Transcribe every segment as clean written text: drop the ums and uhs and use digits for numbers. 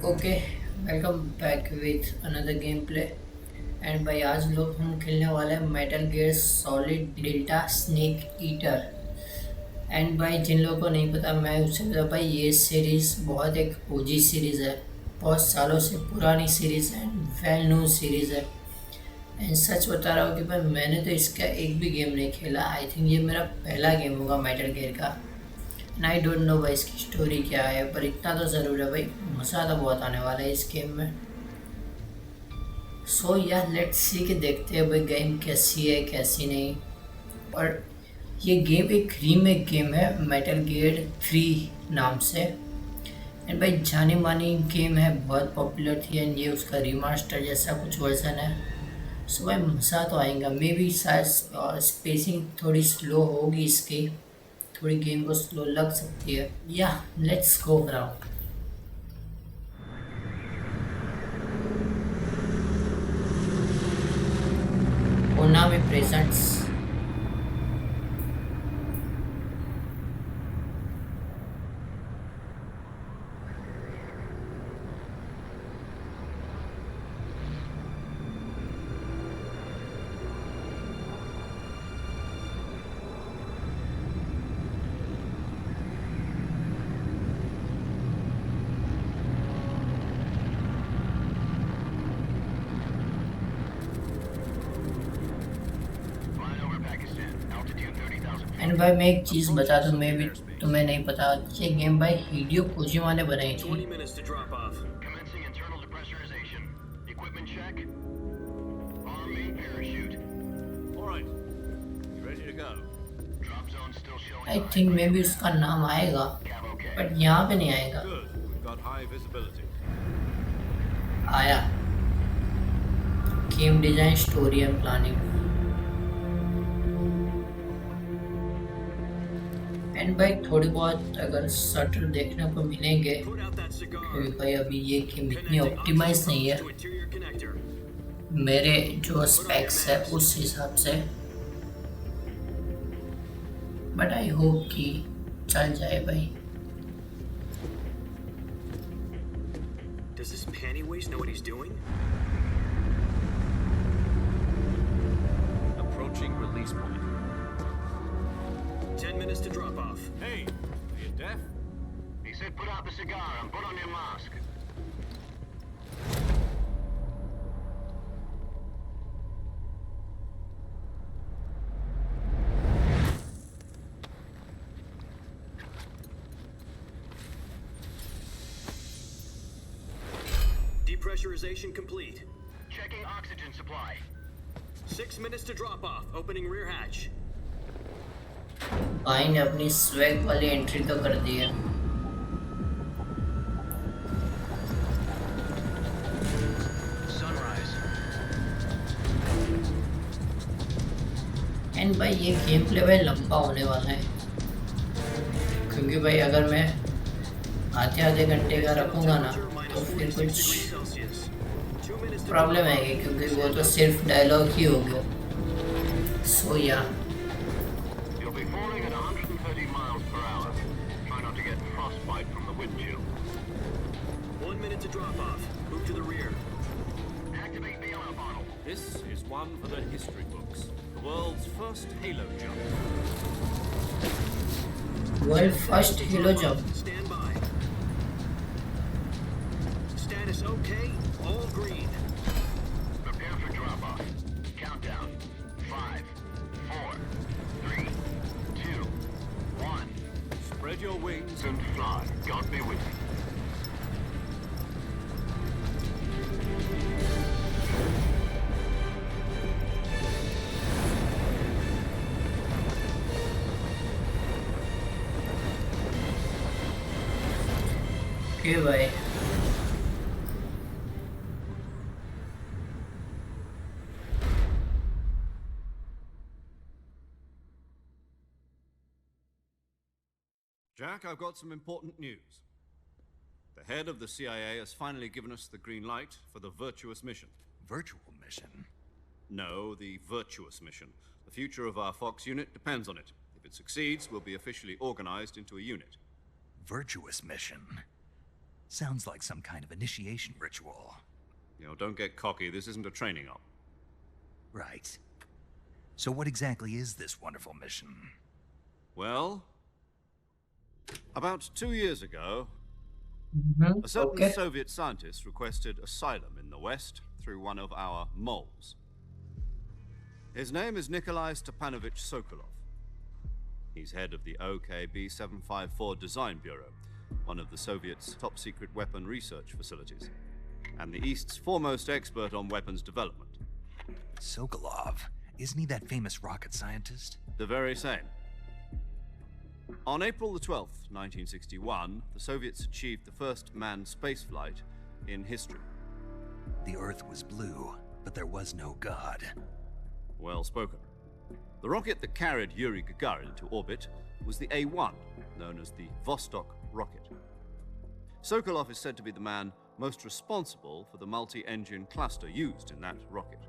Okay, welcome back with another game play. And भाई आज लोग हम खेलने वाले हैं metal gear solid delta snake eater. And भाई जिन लोगों को नहीं पता, मैं उससे बता भाई, ये सीरीज़ बहुत एक ओजी सीरीज़ है, बहुत सालों से पुरानी सीरीज़ है, वेल नोन सीरीज़ है। एंड सच बता रहा हूँ कि भाई मैंने तो इसका एक भी गेम नहीं खेला। आई थिंक ये मेरा पहला गेम होगा मेटल गियर का। एंड आई डोंट नो भाई इसकी स्टोरी क्या है, पर इतना तो ज़रूर है भाई, मज़ा तो बहुत आने वाला है इस गेम में। सो या लेट्स सी के देखते हैं भाई गेम कैसी है कैसी नहीं। और ये गेम एक रीमेक गेम है मेटल गियर 3 नाम से। एंड भाई जानी मानी गेम है, बहुत पॉपुलर थी, एंड ये उसका रिमास्टर जैसा कुछ वर्जन है। सो भाई मज़ा तो आएगा। मे बी शायद स्पेसिंग थोड़ी स्लो होगी इसकी, थोड़ी गेम को स्लो लग सकती है। या लेट्स गो अराउंड। ओनामी प्रेजेंट्स। एंड भाई मैं एक चीज़ बता दूँ, मैं भी तुम्हें नहीं पता, ये गेम भाई हिडियो कोजिमा ने बनाई थी। 20 minutes to drop off. Commencing internal depressurization. Equipment check. On main parachute. All right. You ready to go? Drop zone still showing I high. Think मे भी उसका नाम आएगा, Cav okay. बट यहाँ पे नहीं आएगा। Good. We've got high visibility. आया। Game design, story and planning. And भाई थोड़ी बहुत अगर शटर देखने को मिलेंगे, Put out that cigar. क्योंकि भाई अभी ये गेम इतनी Connecting ऑप्टिमाइज oxygen नहीं है pumps to interior connector. मेरे जो स्पेक्स है उस हिसाब से, बट आई होप कि चल जाए भाई। Does this panty waste know what he's doing? Approaching release point. 10 minutes to drop off. Hey, are you deaf? He said put out the cigar and put on your mask. Depressurization complete. Checking oxygen supply. 6 minutes to drop off. Opening rear hatch. भाई ने अपनी swag वाली entry तो कर दी है। Sunrise. And भाई ये game play भाई लंबा होने वाला है, क्योंकि भाई अगर मैं आधे आधे घंटे का रखूँगा ना तो फिर कुछ प्रॉब्लम आएगी, क्योंकि वो तो सिर्फ डायलॉग ही हो गया। सो या You'll be falling at 130 miles per hour. Try not to get frostbite from the wind chill. 1 minute to drop off. Move to the rear. Activate the alarm bottle. This is one for the history books. The world's first halo jump. World first हिलो jump. Stand by. Status okay. All green. Prepare for drop off. Countdown. 5, 4, 3, 2, 1. Spread your wings And fly. God be with you. Okay भाई। Jack, I've got some important news. The head of the CIA has finally given us the green light for the virtuous mission. Virtual mission? No, the virtuous mission. The future of our Fox unit depends on it. If it succeeds, we'll be officially organized into a unit. Virtuous mission? Sounds like some kind of initiation ritual. You know, don't get cocky. This isn't a training op. Right. So what exactly is this wonderful mission? Well, about 2 years ago, a certain Okay. Soviet scientist requested asylum in the West through one of our moles. His name is Nikolai Stepanovich Sokolov. He's head of the OKB-754 Design Bureau, one of the Soviets' top-secret weapon research facilities, and the East's foremost expert on weapons development. Sokolov? Isn't he that famous rocket scientist? The very same. On April the 12th, 1961, the Soviets achieved the first manned spaceflight in history. The Earth was blue, but there was no God. Well spoken. The rocket that carried Yuri Gagarin into orbit was the A-1, known as the Vostok rocket. Sokolov is said to be the man most responsible for the multi-engine cluster used in that rocket.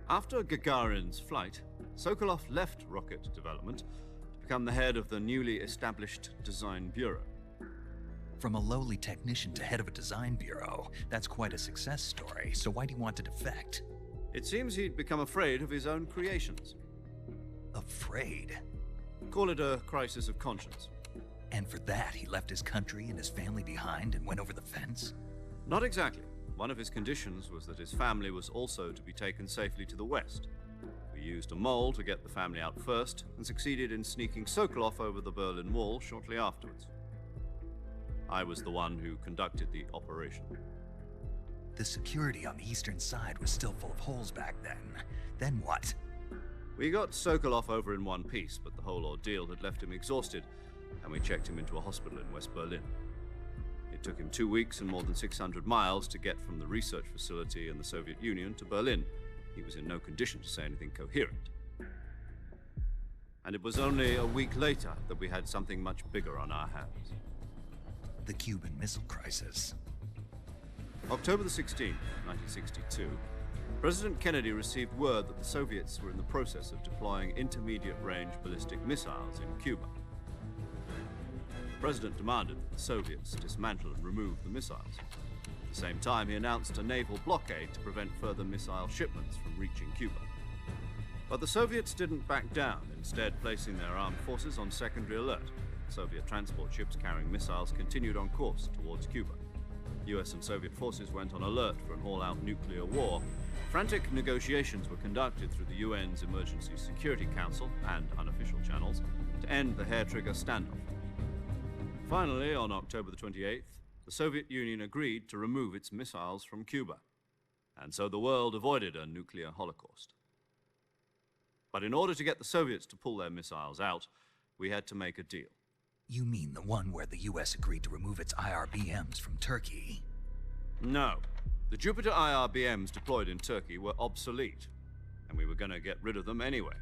After Gagarin's flight, Sokolov left rocket development to become the head of the newly established Design Bureau. From a lowly technician to head of a design bureau, that's quite a success story, so why'd he want to defect? It seems he'd become afraid of his own creations. Afraid? Call it a crisis of conscience. And for that, he left his country and his family behind and went over the fence? Not exactly. One of his conditions was that his family was also to be taken safely to the West. We used a mole to get the family out first and succeeded in sneaking Sokolov over the Berlin Wall shortly afterwards. I was the one who conducted the operation. The security on the eastern side was still full of holes back then. Then what? We got Sokolov over in one piece, but the whole ordeal had left him exhausted, and we checked him into a hospital in West Berlin. It took him 2 weeks and more than 600 miles to get from the research facility in the Soviet Union to Berlin. He was in no condition to say anything coherent. And it was only a week later that we had something much bigger on our hands. The Cuban Missile Crisis. October the 16th, 1962, President Kennedy received word that the Soviets were in the process of deploying intermediate-range ballistic missiles in Cuba. The President demanded that the Soviets dismantle and remove the missiles. At the same time, he announced a naval blockade to prevent further missile shipments from reaching Cuba. But the Soviets didn't back down, instead placing their armed forces on secondary alert. Soviet transport ships carrying missiles continued on course towards Cuba. US and Soviet forces went on alert for an all-out nuclear war. Frantic negotiations were conducted through the UN's Emergency Security Council and unofficial channels to end the hair-trigger standoff. Finally, on October the 28th, the Soviet Union agreed to remove its missiles from Cuba, and so the world avoided a nuclear holocaust. But in order to get the Soviets to pull their missiles out, we had to make a deal. You mean the one where the US agreed to remove its IRBMs from Turkey? No. The Jupiter IRBMs deployed in Turkey were obsolete, and we were going to get rid of them anyway.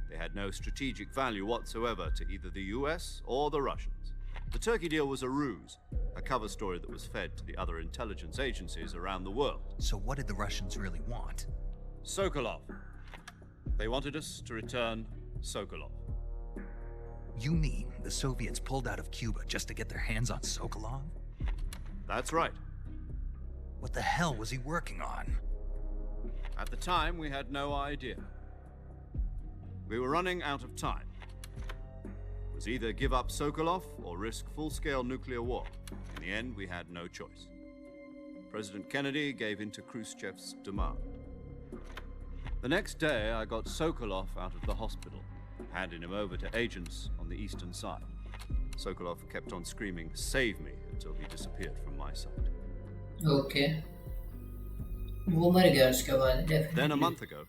They had no strategic value whatsoever to either the US or the Russians. The Turkey deal was a ruse, a cover story that was fed to the other intelligence agencies around the world. So what did the Russians really want? Sokolov. They wanted us to return Sokolov. You mean the Soviets pulled out of Cuba just to get their hands on Sokolov? That's right. What the hell was he working on? At the time, we had no idea. We were running out of time. It was either give up Sokolov or risk full-scale nuclear war. In the end, we had no choice. President Kennedy gave in to Khrushchev's demand. The next day, I got Sokolov out of the hospital, handing him over to agents on the eastern side. Sokolov kept on screaming, "Save me," until he disappeared from my sight. Okay. वो मर गया उसके बाद Then a definitely. month ago,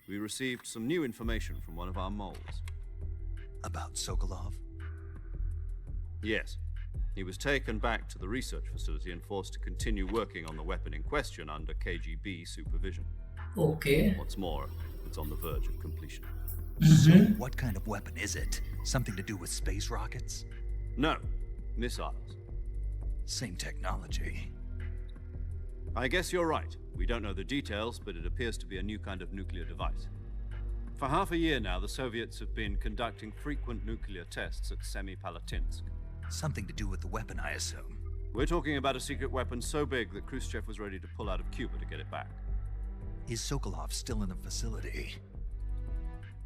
we received some new information from one of our moles. About Sokolov? Yes. He was taken back to the research facility and forced to continue working on the weapon in question under KGB supervision. Okay. What's more, it's on the verge of completion. So what kind of weapon is it? Something to do with space rockets? No, missiles. Same technology. I guess you're right. We don't know the details, but it appears to be a new kind of nuclear device. For half a year now, the Soviets have been conducting frequent nuclear tests at Semipalatinsk. Something to do with the weapon, I assume. We're talking about a secret weapon so big that Khrushchev was ready to pull out of Cuba to get it back. Is Sokolov still in the facility?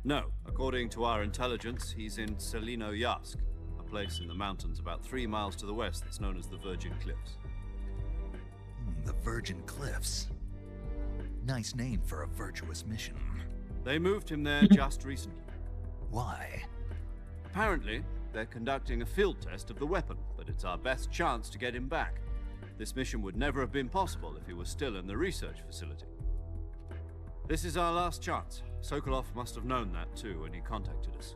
No, according to our intelligence, he's in Selino-Yask, a place in the mountains about 3 miles to the west that's known as the Virgin Cliffs. The Virgin Cliffs. Nice name for a virtuous mission. They moved him there just recently. Why? Apparently, they're conducting a field test of the weapon, but it's our best chance to get him back. This mission would never have been possible if he was still in the research facility. This is our last chance. Sokolov must have known that too when he contacted us.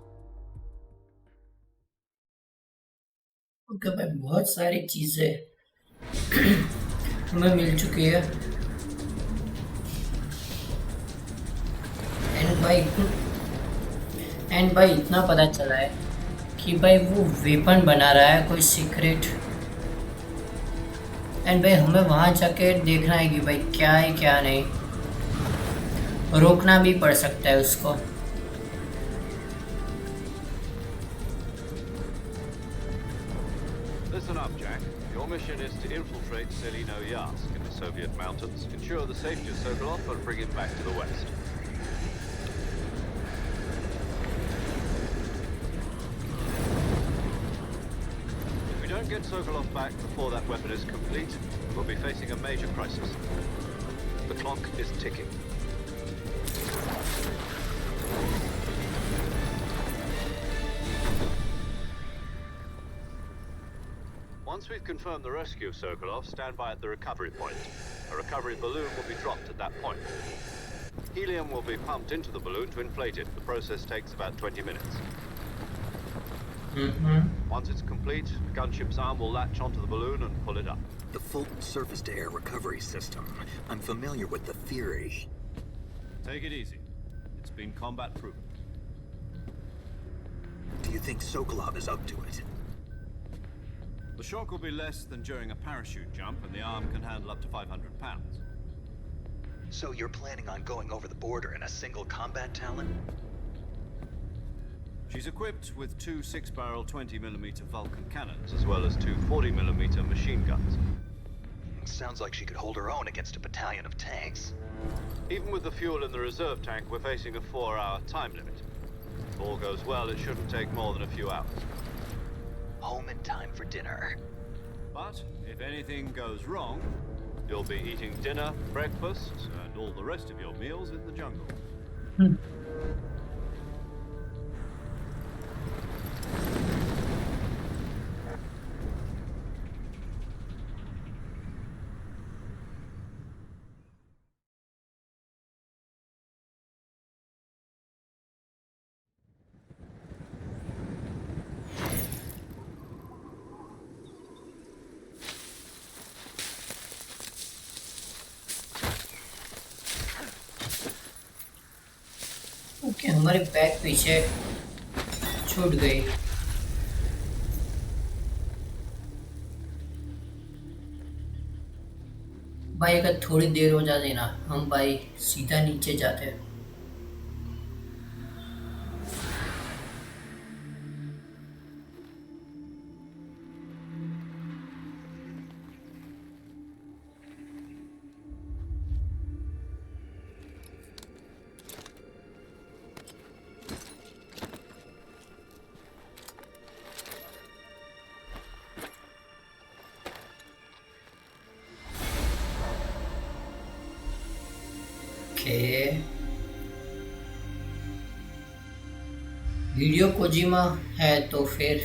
Okay भाई, बहुत सारी चीज़ें हमें मिल चुकी है। And भाई इतना पता चला है कि भाई वो वेपन बना रहा है कोई सीक्रेट। एंड भाई हमें वहाँ जाके देखना है कि भाई क्या है क्या नहीं, रोकना भी पड़ सकता है उसको। Listen up, Jack. Your mission is to infiltrate Selino-Yask in the Soviet mountains, ensure the safety of Sokolov, and bring him back to the west. If we don't get Sokolov back before that weapon is complete, we'll be facing a major crisis. The clock is ticking. Once we've confirmed the rescue of Sokolov, stand by at the recovery point. A recovery balloon will be dropped at that point. Helium will be pumped into the balloon to inflate it. The process takes about 20 minutes. Once it's complete, the gunship's arm will latch onto the balloon and pull it up. The Fulton surface-to-air recovery system. I'm familiar with the theory. Take it easy. It's been combat-proven. Do you think Sokolov is up to it? The shock will be less than during a parachute jump, and the arm can handle up to 500 pounds. So you're planning on going over the border in a single combat Talon? She's equipped with 2 6-barrel 20mm Vulcan cannons, as well as 2 40mm machine guns. Sounds like she could hold her own against a battalion of tanks. Even with the fuel in the reserve tank, we're facing a 4-hour time limit. If all goes well, it shouldn't take more than a few hours. Home in time for dinner. But if anything goes wrong, you'll be eating dinner, breakfast, and all the rest of your meals in the jungle. Okay, हमारी bag पीछे छूट गई। भाई अगर थोड़ी देर हो जाती ना, हम भाई सीधा नीचे जाते। वीडियो कोजिमा है तो फिर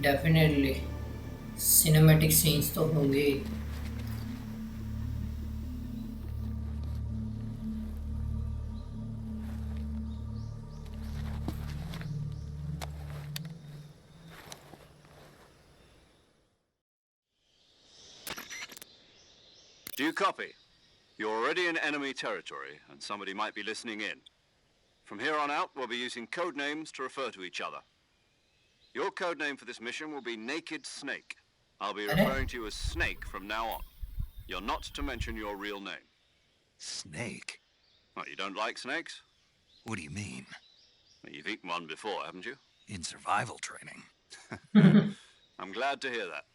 डेफिनेटली सिनेमैटिक सीन्स तो होंगे ही। Do you copy? You're already in enemy territory, and somebody might be listening in. From here on out, we'll be using code names to refer to each other. Your code name for this mission will be Naked Snake. I'll be referring to you as Snake from now on. You're not to mention your real name. Snake? What, you don't like snakes? What do you mean? Well, you've eaten one before, haven't you? In survival training. I'm glad to hear that.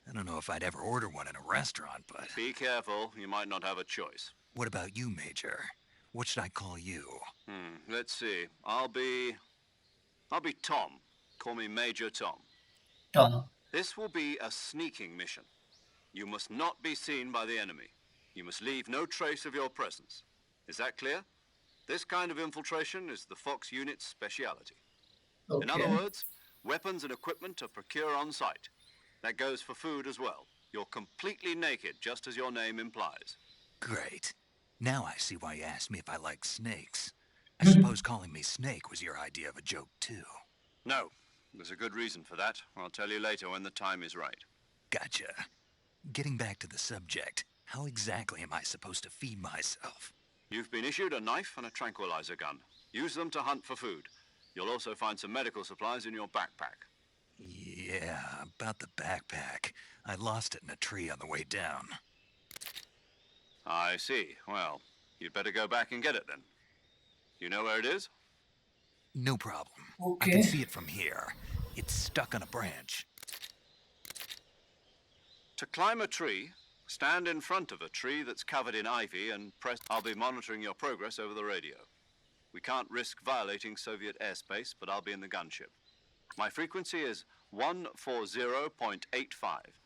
I don't know if I'd ever order one in a restaurant, but... Be careful, you might not have a choice. What about you, Major? What should I call you? Let's see. I'll be Tom. Call me Major Tom. Tom. This will be a sneaking mission. You must not be seen by the enemy. You must leave no trace of your presence. Is that clear? This kind of infiltration is the Fox unit's speciality. In other Okay. words, weapons and equipment are procure on site. That goes for food as well. You're completely naked, just as your name implies. Great. Now I see why you asked me if I like snakes. I suppose calling me Snake was your idea of a joke, too. No, there's a good reason for that. I'll tell you later when the time is right. Gotcha. Getting back to the subject, how exactly am I supposed to feed myself? You've been issued a knife and a tranquilizer gun. Use them to hunt for food. You'll also find some medical supplies in your backpack. Yeah, about the backpack. I lost it in a tree on the way down. I see. Well, you'd better go back and get it then. You know where it is? No problem. I Okay. can see it from here. It's stuck on a branch. To climb a tree, stand in front of a tree that's covered in ivy and press. I'll be monitoring your progress over the radio. We can't risk violating Soviet airspace, but I'll be in the gunship. My frequency is 140.85.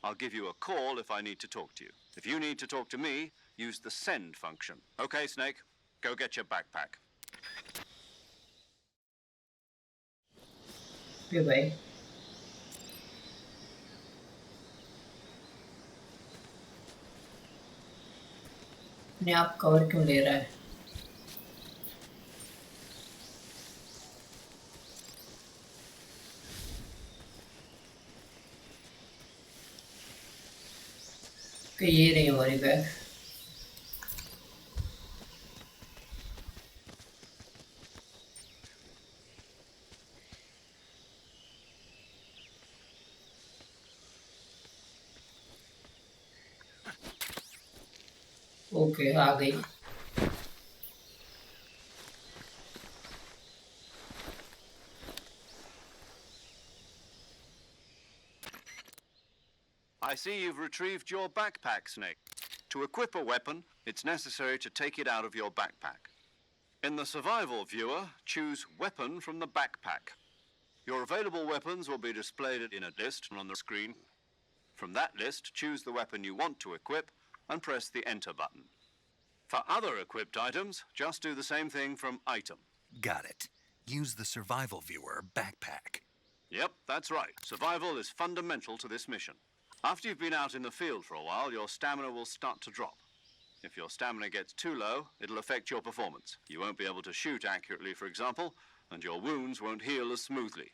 I'll give you a call if I need to talk to you. If you need to talk to me, use the send function. Okay, Snake, go get your backpack. Okay भाई. अपने आप cover क्यों ले रहा है? कि ये रही हमारी बैग. ओके आ गई. I see you've retrieved your backpack, Snake. To equip a weapon, it's necessary to take it out of your backpack. In the survival viewer, choose Weapon from the backpack. Your available weapons will be displayed in a list on the screen. From that list, choose the weapon you want to equip and press the Enter button. For other equipped items, just do the same thing from Item. Got it. Use the survival viewer backpack. Yep, that's right. Survival is fundamental to this mission. After you've been out in the field for a while, your stamina will start to drop. If your stamina gets too low, it'll affect your performance. You won't be able to shoot accurately, for example, and your wounds won't heal as smoothly.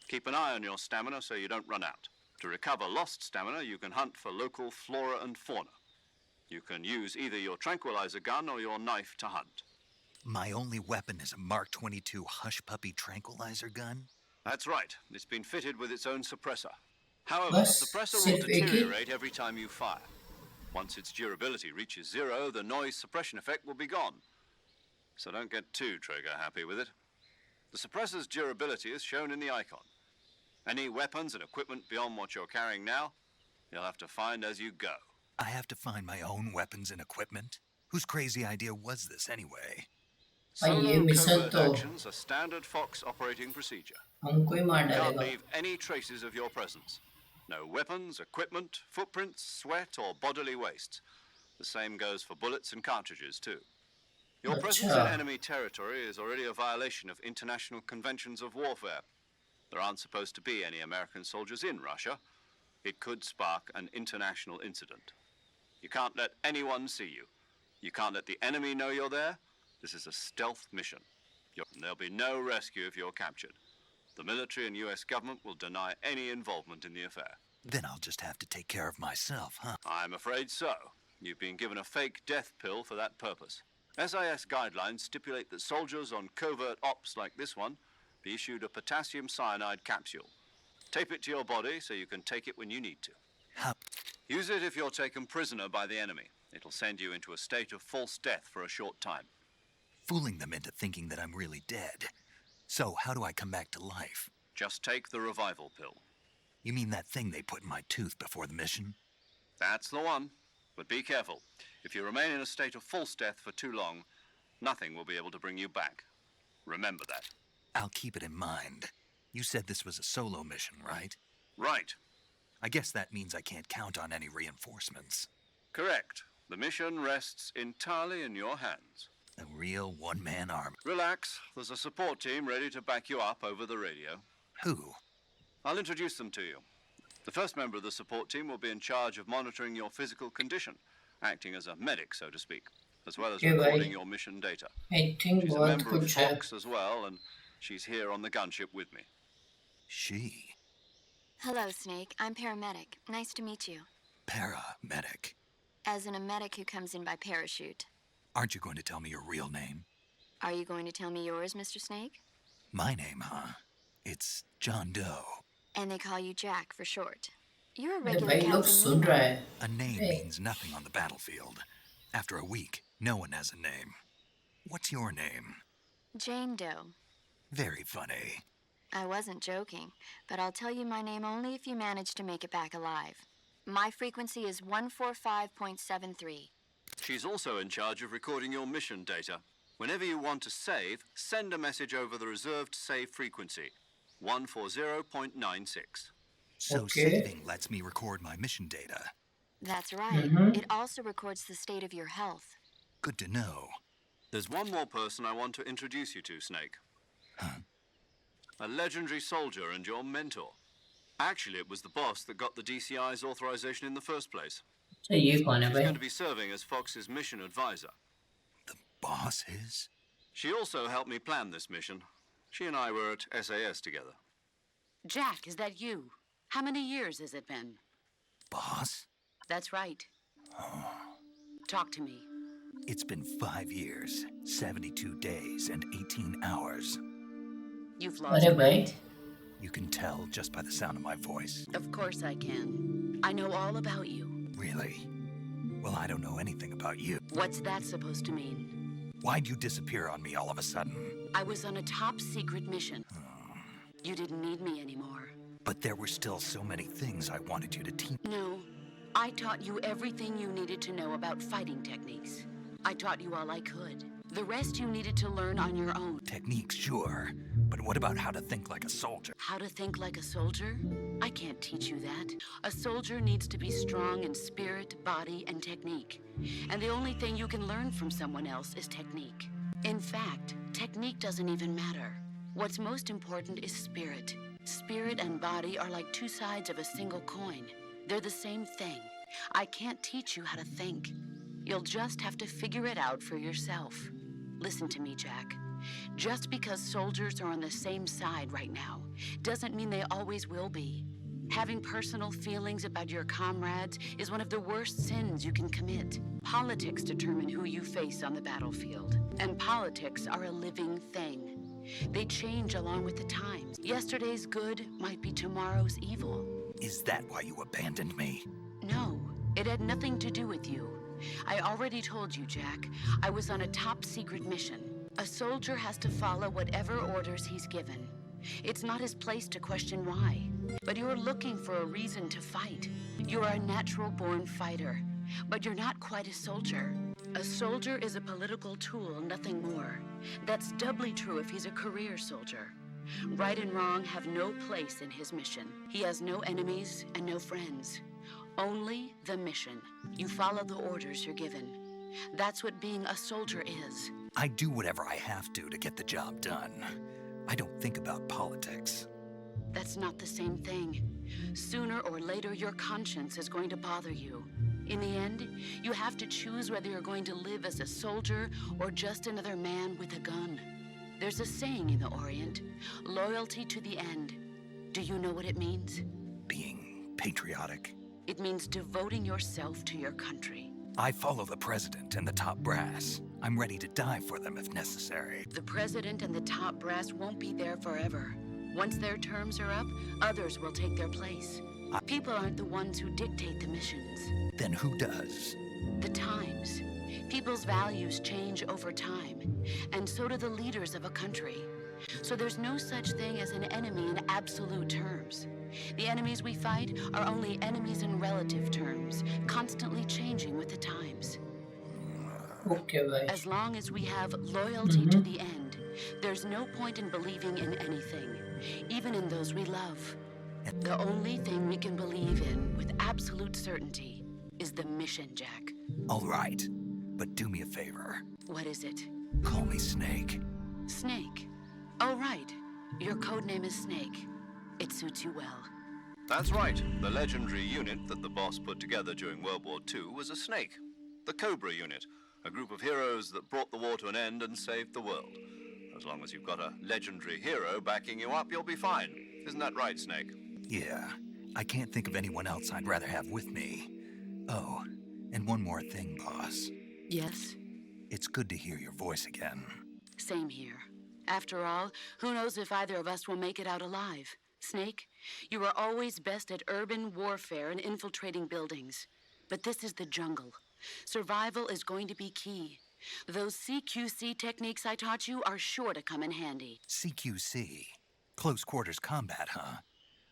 Keep an eye on your stamina so you don't run out. To recover lost stamina, you can hunt for local flora and fauna. You can use either your tranquilizer gun or your knife to hunt. My only weapon is a Mark 22 Hush Puppy tranquilizer gun? That's right. It's been fitted with its own suppressor. However, बस the suppressor will सिर्फ एक ही. deteriorate every time you fire. Once its durability reaches zero, the noise suppression effect will be gone. So don't get too trigger happy with it. The suppressor's durability is shown in the icon. Any weapons and equipment beyond what you're carrying now, you'll have to find as you go. I have to find my own weapons and equipment? Whose crazy idea was this anyway? भाई ये Solo mission covert तो actions are standard Fox operating procedure. हमको ही मार Can't डालेगा. leave any traces of your presence. No weapons, equipment, footprints, sweat, or bodily waste. The same goes for bullets and cartridges, too. Your presence in अच्छा. enemy territory is already a violation of international conventions of warfare. There aren't supposed to be any American soldiers in Russia. It could spark an international incident. You can't let anyone see you. You can't let the enemy know you're there. This is a stealth mission. There'll be no rescue if you're captured. The military and US government will deny any involvement in the affair. Then I'll just have to take care of myself, huh? I'm afraid so. You've been given a fake death pill for that purpose. SIS guidelines stipulate that soldiers on covert ops like this one be issued a potassium cyanide capsule. Tape it to your body so you can take it when you need to. How? Use it if you're taken prisoner by the enemy. It'll send you into a state of false death for a short time. Fooling them into thinking that I'm really dead. So, how do I come back to life? Just take the revival pill. You mean that thing they put in my tooth before the mission? That's the one. But be careful. If you remain in a state of false death for too long, nothing will be able to bring you back. Remember that. I'll keep it in mind. You said this was a solo mission, right? Right. I guess that means I can't count on any reinforcements. Correct. The mission rests entirely in your hands. A real one-man army. Relax. There's a support team ready to back you up over the radio. Who? I'll introduce them to you. The first member of the support team will be in charge of monitoring your physical condition, acting as a medic, so to speak, as well as Okay, recording bhai. your mission data. I think She's a बहुत member of कुछ है. Fox as well, and she's here on the gunship with me. She. Hello, Snake. I'm paramedic. Nice to meet you. Paramedic. As in a medic who comes in by parachute. Aren't you going to tell me your real name? Are you going to tell me yours, Mr. Snake? My name, huh? It's John Doe. And they call you Jack for short. You're a अरे regular भाई लोग Captain सुन रहा Nemo. है. A name Hey. means nothing on the battlefield. After a week, no one has a name. What's your name? Jane Doe. Very funny. I wasn't joking, but I'll tell you my name only if you manage to make it back alive. My frequency is 145.73. She's also in charge of recording your mission data. Whenever you want to save, send a message over the reserved save frequency, 140.96. So Okay. saving lets me record my mission data. That's right. Mhm. It also records the state of your health. Good to know. There's one more person I want to introduce you to, Snake. Huh? A legendary soldier and your mentor. Actually, it was the boss that got the DCI's authorization in the first place. So ये कौन है She's भाई? going to be serving as Fox's mission advisor. The boss is? She also helped me plan this mission. She and I were at SAS together. Jack, is that you? How many years has it been? Boss? That's right. Talk to me. It's been 5 years, 72 days, and 18 hours. You've lost अरे भाई. weight. You can tell just by the sound of my voice. Of course I can. I know all about you. Really? Well, I don't know anything about you. What's that supposed to mean? Why'd you disappear on me all of a sudden? I was on a top secret mission. You didn't need me anymore. But there were still so many things I wanted you to teach. No, I taught you everything you needed to know about fighting techniques. I taught you all I could. The rest you needed to learn on your own. Techniques, sure. But what about how to think like a soldier? How to think like a soldier? I can't teach you that. A soldier needs to be strong in spirit, body, and technique. And the only thing you can learn from someone else is technique. In fact, technique doesn't even matter. What's most important is spirit. Spirit and body are like two sides of a single coin. They're the same thing. I can't teach you how to think. You'll just have to figure it out for yourself. Listen to me, Jack. Just because soldiers are on the same side right now doesn't mean they always will be. Having personal feelings about your comrades is one of the worst sins you can commit. Politics determine who you face on the battlefield, and politics are a living thing. They change along with the times. Yesterday's good might be tomorrow's evil. Is that why you abandoned me? No, it had nothing to do with you. I already told you, Jack. I was on a top secret mission. A soldier has to follow whatever orders he's given. It's not his place to question why. But you're looking for a reason to fight. You're a natural-born fighter, but you're not quite a soldier. A soldier is a political tool, nothing more. That's doubly true if he's a career soldier. Right and wrong have no place in his mission. He has no enemies and no friends. Only the mission. You follow the orders you're given. That's what being a soldier is. I do whatever I have to get the job done. I don't think about politics. That's not the same thing. Sooner or later, your conscience is going to bother you. In the end, you have to choose whether you're going to live as a soldier or just another man with a gun. There's a saying in the Orient, loyalty to the end. Do you know what it means? Being patriotic. It means devoting yourself to your country. I follow the president and the top brass. I'm ready to die for them if necessary. The president and the top brass won't be there forever. Once their terms are up, others will take their place. People aren't the ones who dictate the missions. Then who does? The times. People's values change over time, and so do the leaders of a country. So there's no such thing as an enemy in absolute terms. The enemies we fight are only enemies in relative terms, constantly changing with the times. Okay भाई। As long as we have loyalty to the end, there's no point in believing in anything, even in those we love. The only thing we can believe in with absolute certainty is the mission, Jack. All right, but do me a favor. What is it? Call me Snake. Snake. Oh, right. Your code name is Snake. It suits you well. That's right. The legendary unit that the boss put together during World War II was a snake. The Cobra unit, a group of heroes that brought the war to an end and saved the world. As long as you've got a legendary hero backing you up, you'll be fine. Isn't that right, Snake? Yeah, I can't think of anyone else I'd rather have with me. Oh, and one more thing, boss. Yes? It's good to hear your voice again. Same here. After all, who knows if either of us will make it out alive? Snake, you are always best at urban warfare and infiltrating buildings. But this is the jungle. Survival is going to be key. Those CQC techniques I taught you are sure to come in handy. CQC? Close quarters combat, huh?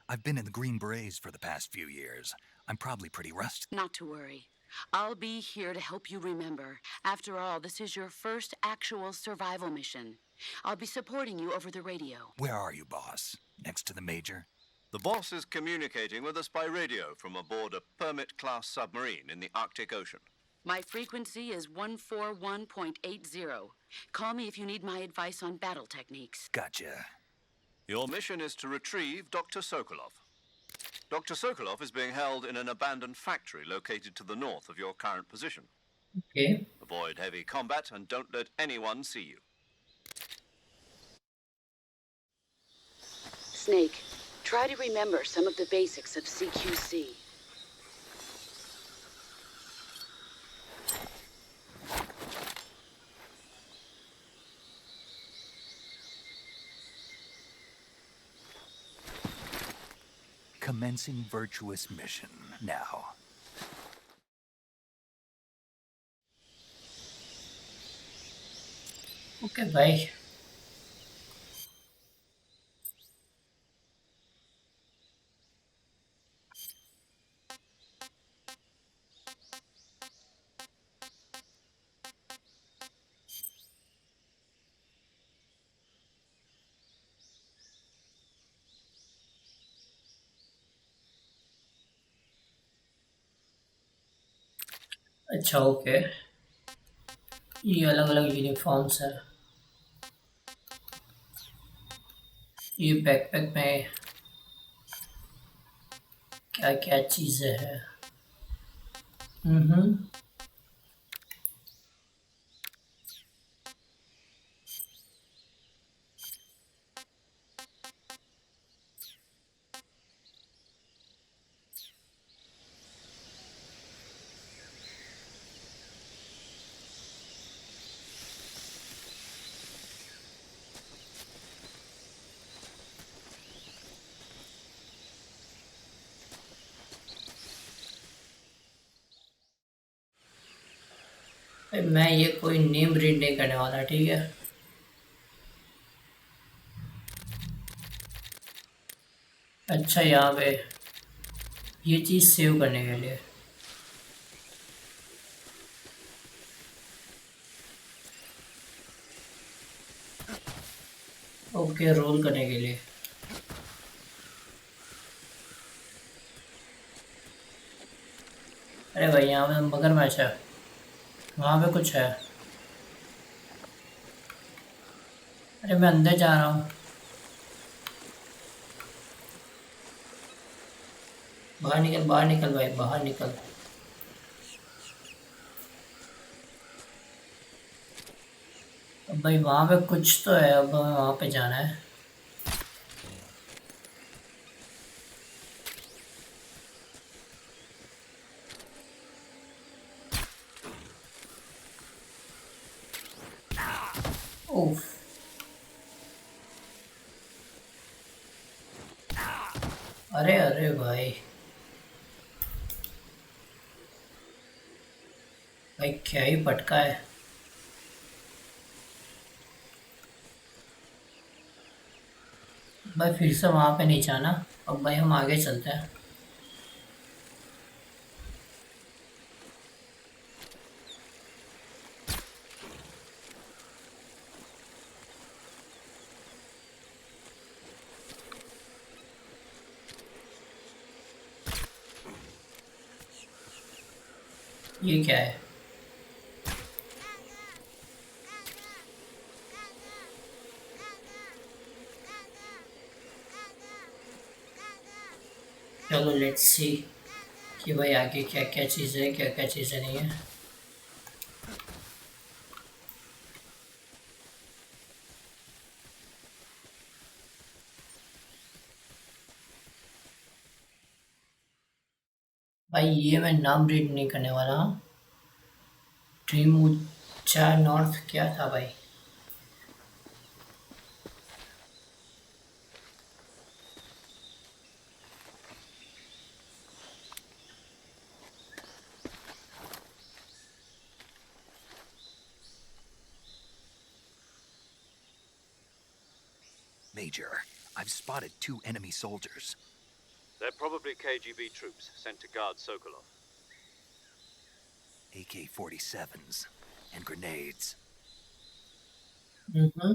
I've been in the Green Berets for the past few years. I'm probably pretty rusty. Not to worry. I'll be here to help you remember. After all, this is your first actual survival mission. I'll be supporting you over the radio. Where are you, boss? Next to the Major? The boss is communicating with us by radio from aboard a Permit-class submarine in the Arctic Ocean. My frequency is 141.80. Call me if you need my advice on battle techniques. Gotcha. Your mission is to retrieve Dr. Sokolov. Dr. Sokolov is being held in an abandoned factory located to the north of your current position. Okay. Avoid heavy combat and don't let anyone see you. Snake, try to remember some of the basics of CQC. Commencing virtuous mission now. Okay भाई। अच्छा okay, ये अलग अलग uniforms है। ये backpack में क्या क्या चीज़ें हैं? हम्म। मैं ये कोई नेम रीड नहीं करने वाला, ठीक है? अच्छा, यहाँ पे ये चीज़ सेव करने के लिए। ओके, रोल करने के लिए। अरे भाई, यहाँ पे मगरमच्छ है, वहाँ पे कुछ है। अरे मैं अंदर जा रहा हूँ। बाहर निकल, बाहर निकल भाई, बाहर निकल। अब भाई वहाँ पे कुछ तो है, अब हमें वहाँ पे जाना है। ओह, अरे अरे भाई, भाई क्या ही पटका है। भाई फिर से वहां पे नहीं जाना। अब भाई हम आगे चलते हैं। ये क्या है? चलो लेट्स सी कि भाई आगे क्या क्या चीज़ें है, क्या क्या चीज़ें नहीं है। भाई ये मैं नाम रीड नहीं करने वाला हूँ। ड्रीम ऊंचा नॉर्थ क्या था भाई? Major, I've spotted 2 enemy soldiers. They're probably KGB troops sent to guard Sokolov. AK-47s and grenades. हम्म।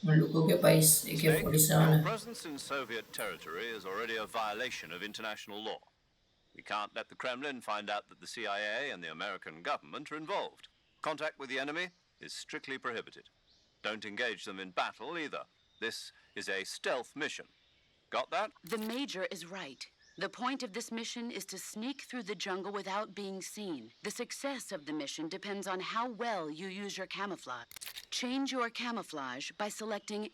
उन लोगों के पास Snake, AK-47 your है। presence in Soviet territory is already a violation of international law. We can't let the Kremlin find out that the CIA and the American government are involved. Contact with the enemy is strictly prohibited. Don't engage them in battle either. This is a stealth mission. Got that? The Major is right. The point of this mission is to sneak through the jungle without being seen. The success of the mission depends on how well you use your camouflage. Change your camouflage by selecting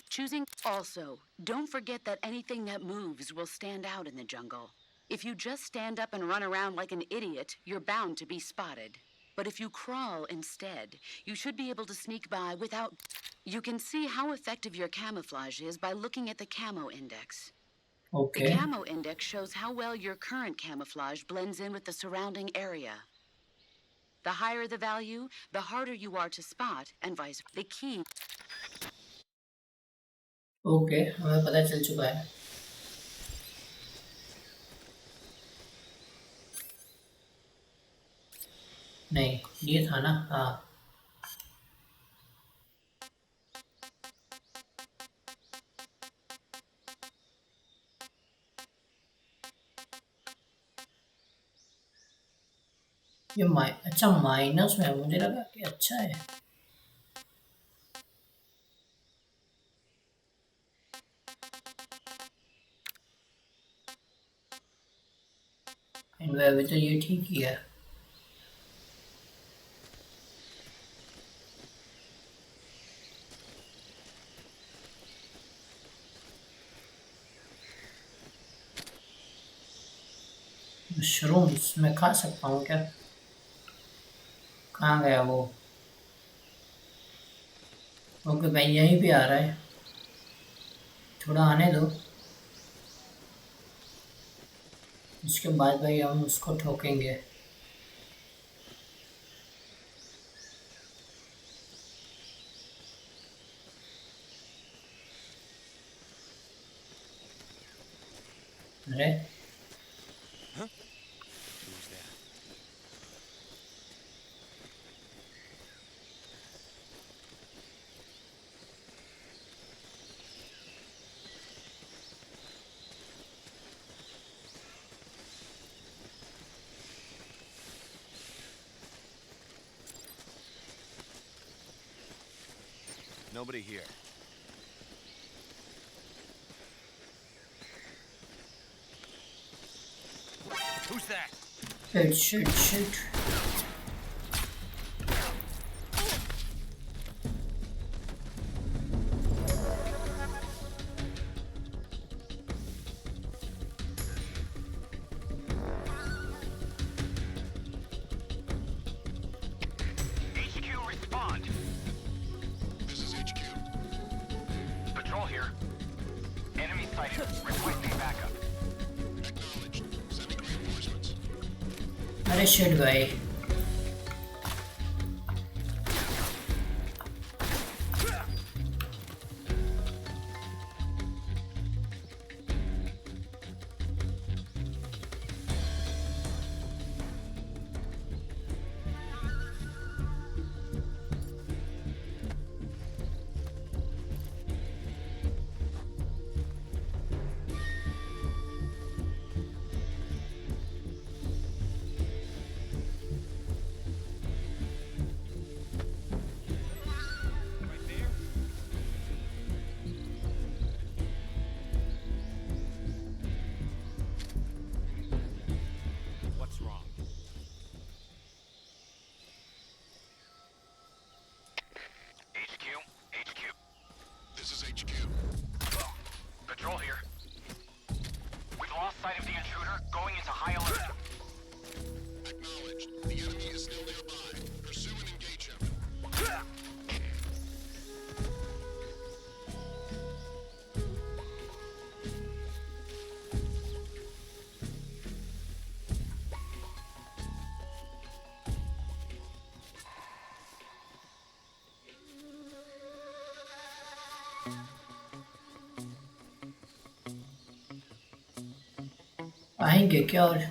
choosing. Also, don't forget that anything that moves will stand out in the jungle. If you just stand up and run around like an idiot, you're bound to be spotted. But if you crawl instead, you should be able to sneak by without... You can see how effective your camouflage is by looking at the camo index. The okay camo index shows how well your current camouflage blends in with the surrounding area. The higher the value, the harder you are to spot, and vice versa. The key... okay, हमें पता चल चुका है। नहीं, ये था ना? हाँ। ये अच्छा माइनस में है, मुझे लगा कि अच्छा है। एंड अभी तो ये ठीक ही है। मशरूम्स मैं खा सकता हूँ क्या? कहाँ गया वो? ओके भाई, यहीं पे आ रहा है। थोड़ा आने दो, इसके बाद भाई हम उसको ठोकेंगे। अरे Nobody here. Who's that? Shit. HQ, respond. This is HQ. Patrol here. Enemy sighted. Requesting backup. Acknowledged. Sending reinforcements. अरे शिट भाई। आएंगे क्या? और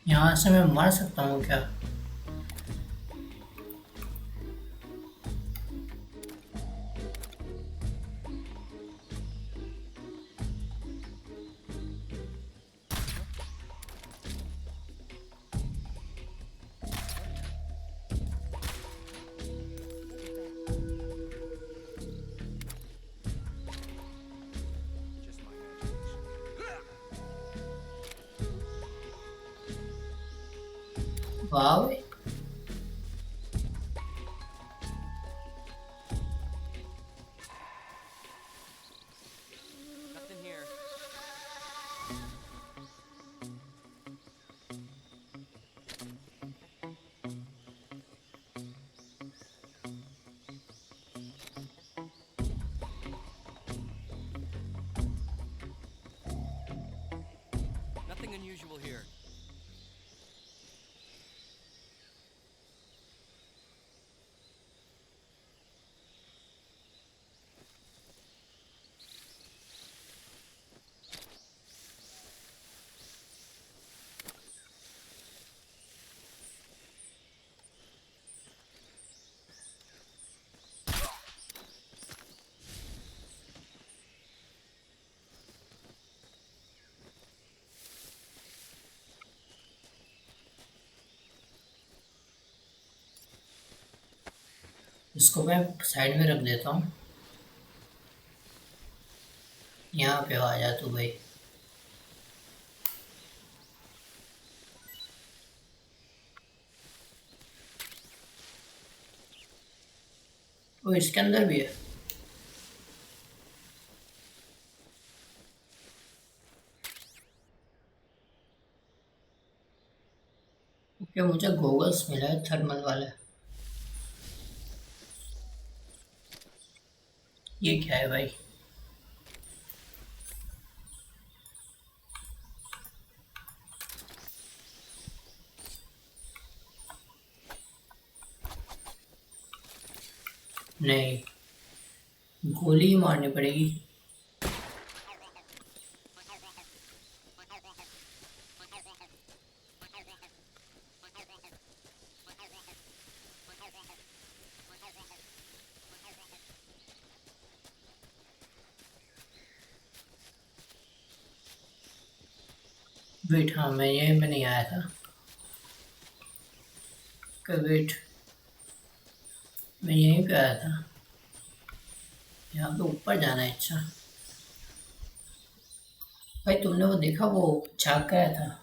यहाँ से मैं मर सकता हूँ क्या? वाह भाई। Nothing here. Nothing unusual here. इसको मैं साइड में रख देता हूँ। यहाँ पे आ जा तू भाई। वो इसके अंदर भी है। ओके, मुझे गॉगल्स मिला है थर्मल वाले। ये क्या है भाई? नहीं, गोली ही मारनी पड़ेगी। वेट, हाँ मैं यहीं में नहीं आया था। वेट, मैं यहीं पे आया था। यहाँ पे ऊपर जाना है। अच्छा भाई, तुमने वो देखा, वो झाग गया था।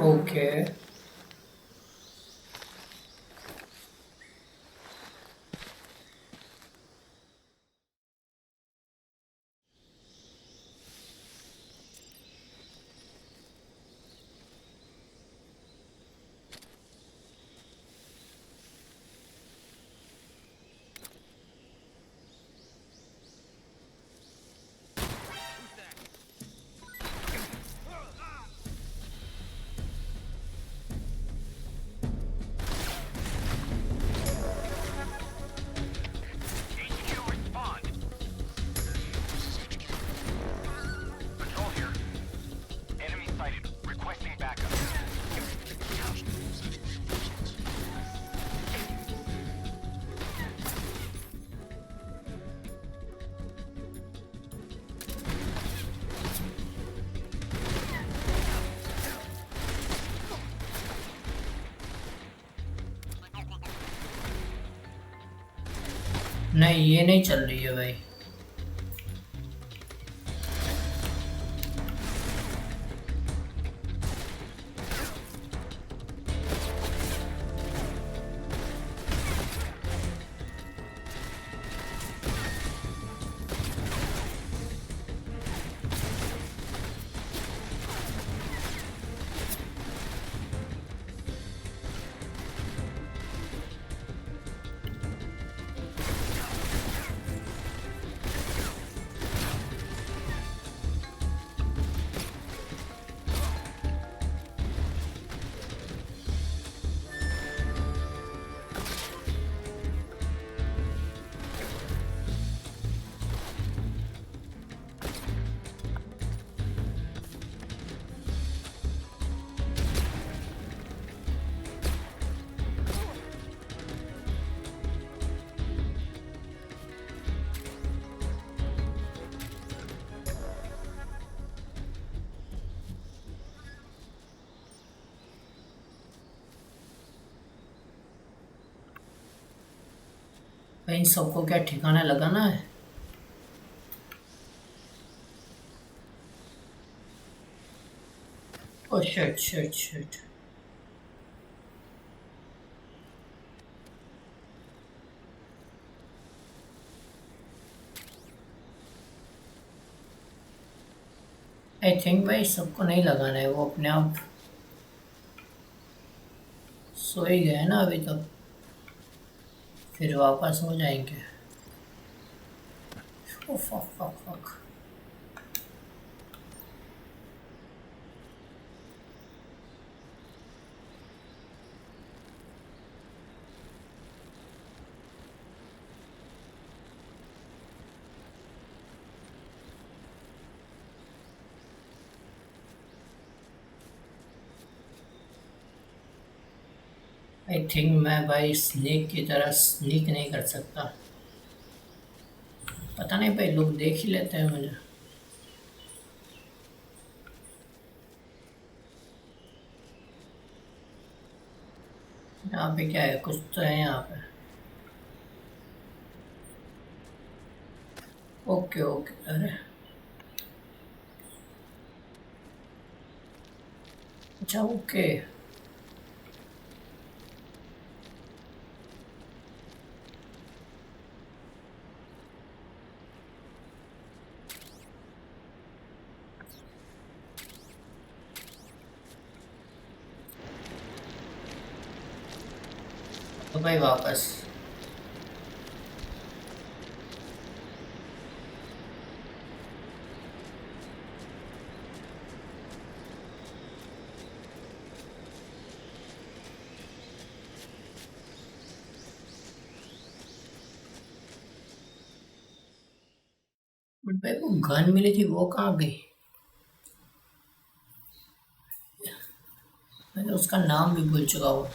ओके। नहीं ये नहीं चल रही है भाई। इन सबको क्या ठिकाना लगाना है? Oh shit shit shit. I think भाई सबको नहीं लगाना है, वो अपने आप सो ही गए ना अभी तक, फिर वापस हो जाएंगे। Oh fuck fuck fuck. I think मैं भाई स्नेक की तरह स्नीक नहीं कर सकता। पता नहीं भाई, लोग देख ही लेते हैं मुझे। यहाँ पे क्या है? कुछ तो है यहाँ पे। Okay okay. अरे अच्छा ओके। तो भाई वापस। बट भाई वो गन मिली थी, वो कहाँ गई? मैं तो उसका नाम भी भूल चुका हूँ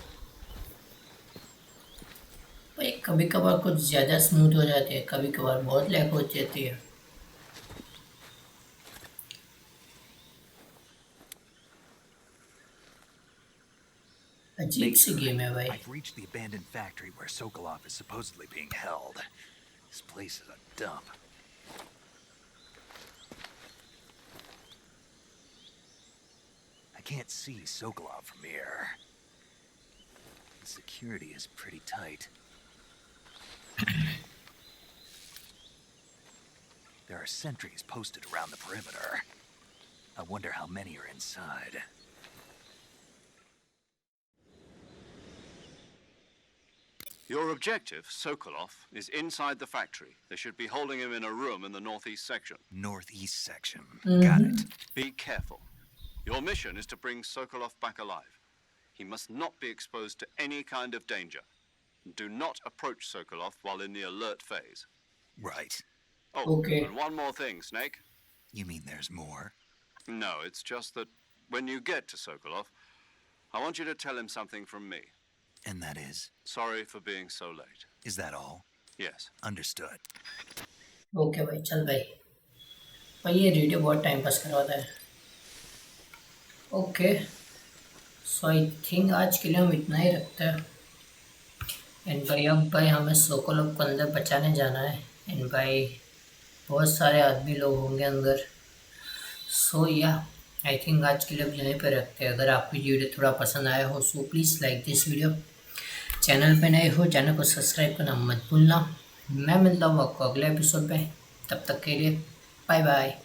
भाई। कभी कभार कुछ ज़्यादा स्मूथ हो जाती है, कभी कभार बहुत लैग हो जाती है। अजीब सी गेम है भाई। I've reached the abandoned factory where Sokolov is supposedly being held. This place is a dump. I can't see Sokolov from here. The security is pretty tight. There are sentries posted around the perimeter. I wonder how many are inside. Your objective, Sokolov, is inside the factory. They should be holding him in a room in the northeast section. Northeast section. Got it. Be careful. Your mission is to bring Sokolov back alive. He must not be exposed to any kind of danger. Do not approach Sokolov while in the alert phase. Right. Oh, Okay. and one more thing, Snake. You mean there's more? No, it's just that when you get to Sokolov, I want you to tell him something from me. And that is? Sorry for being so late. Is that all? Yes. Understood. Okay भाई, चल भाई। भाई ये radio बहुत time pass करवाता है। Okay, so I think आज के लिए हम इतना ही रखते हैं। एंड भाई अब भाई हमें सोकोलोव को अंदर बचाने जाना है। एंड भाई बहुत सारे आदमी लोग होंगे अंदर। सो या आई थिंक आज के लिए अब यहीं पे रखते हैं। अगर आपको ये वीडियो थोड़ा पसंद आया हो so please like this video. Channel पे नए हो चैनल को सब्सक्राइब करना मत भूलना। मैं मिलता हूँ आपको अगले एपिसोड में, तब तक के लिए बाय बाय।